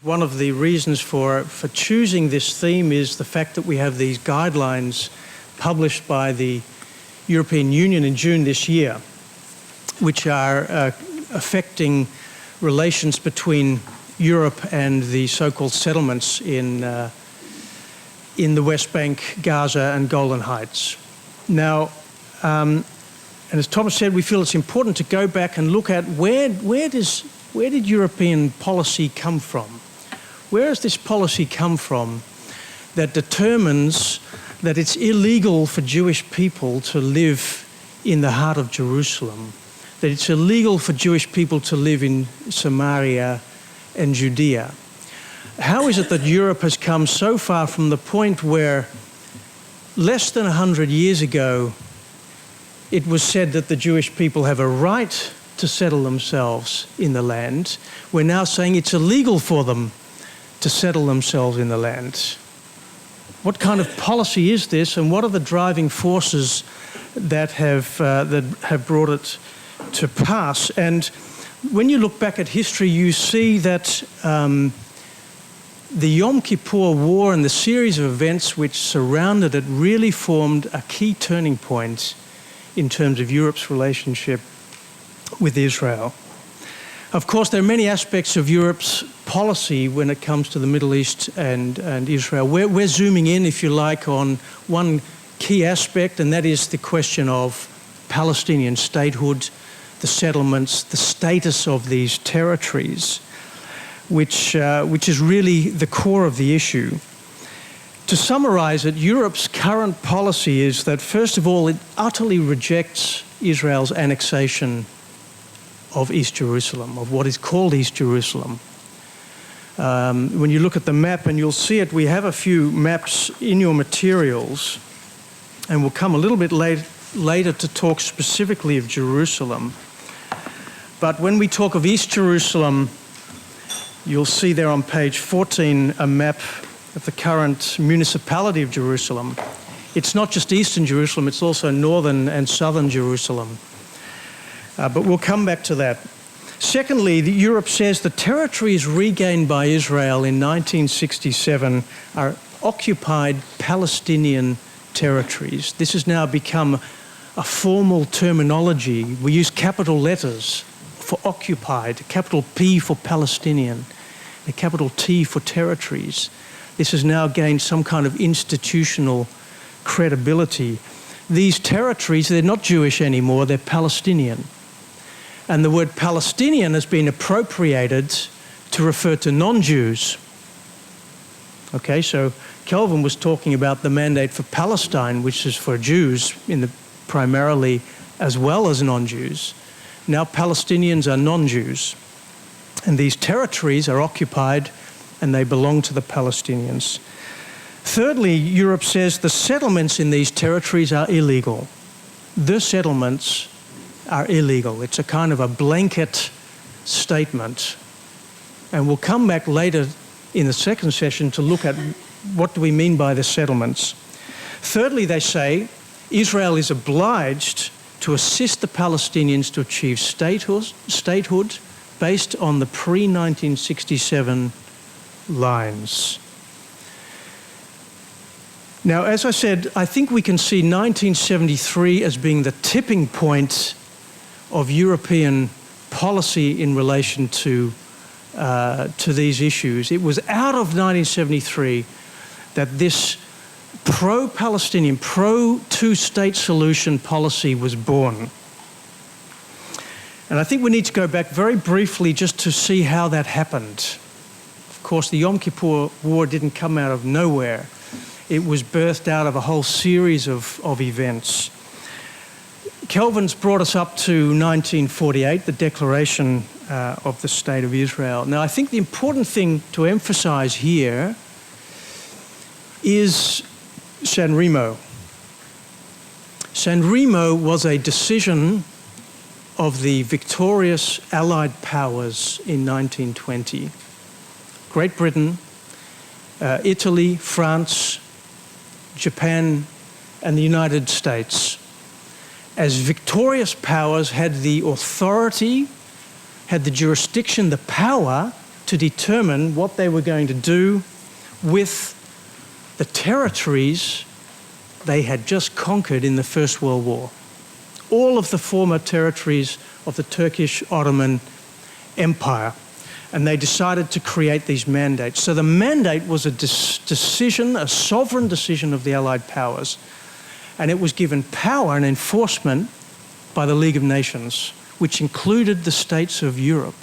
One of the reasons for choosing this theme is the fact that we have these guidelines published by the European Union in June this year, which are affecting relations between Europe and the so-called settlements in the West Bank, Gaza and Golan Heights. Now, and as Thomas said, we feel it's important to go back and look at where did European policy come from? Where has this policy come from that determines that it's illegal for Jewish people to live in the heart of Jerusalem, that it's illegal for Jewish people to live in Samaria and Judea? How is it that Europe has come so far from the point where less than 100 years ago it was said that the Jewish people have a right to settle themselves in the land? We're now saying it's illegal for them to settle themselves in the land. What kind of policy is this, and what are the driving forces that have brought it to pass? And when you look back at history, you see that the Yom Kippur War and the series of events which surrounded it really formed a key turning point in terms of Europe's relationship with Israel. Of course, there are many aspects of Europe's policy when it comes to the Middle East and Israel. We're zooming in, if you like, on one key aspect, and that is the question of Palestinian statehood, the settlements, the status of these territories, which is really the core of the issue. To summarize it, Europe's current policy is that, first of all, it utterly rejects Israel's annexation of East Jerusalem, of what is called East Jerusalem. When you look at the map, and you'll see it, we have a few maps in your materials, and we'll come a little bit later to talk specifically of Jerusalem. But when we talk of East Jerusalem, you'll see there on page 14 a map of the current municipality of Jerusalem. It's not just Eastern Jerusalem, it's also Northern and Southern Jerusalem. But we'll come back to that. Secondly, Europe says the territories regained by Israel in 1967 are occupied Palestinian territories. This has now become a formal terminology. We use capital letters for occupied, a capital P for Palestinian, a capital T for territories. This has now gained some kind of institutional credibility. These territories, they're not Jewish anymore, they're Palestinian. And the word Palestinian has been appropriated to refer to non-Jews. Okay, so Kelvin was talking about the mandate for Palestine, which is for Jews primarily as well as non-Jews. Now Palestinians are non-Jews. And these territories are occupied and they belong to the Palestinians. Thirdly, Europe says the settlements in these territories are illegal. The settlements are illegal. It's a kind of a blanket statement. And we'll come back later in the second session to look at what do we mean by the settlements. Thirdly, they say Israel is obliged to assist the Palestinians to achieve statehood based on the pre-1967 lines. Now, as I said, I think we can see 1973 as being the tipping point of European policy in relation to these issues. It was out of 1973 that this pro-Palestinian, pro-two-state solution policy was born. And I think we need to go back very briefly just to see how that happened. Of course, the Yom Kippur War didn't come out of nowhere. It was birthed out of a whole series of events. Kelvin's brought us up to 1948, the declaration of the State of Israel. Now, I think the important thing to emphasize here is San Remo. San Remo was a decision of the victorious Allied powers in 1920. Great Britain, Italy, France, Japan, and the United States, as victorious powers, had the authority, had the jurisdiction, the power to determine what they were going to do with the territories they had just conquered in the First World War. All of the former territories of the Turkish Ottoman Empire. And they decided to create these mandates. So the mandate was a decision, a sovereign decision of the Allied powers, and it was given power and enforcement by the League of Nations, which included the states of Europe.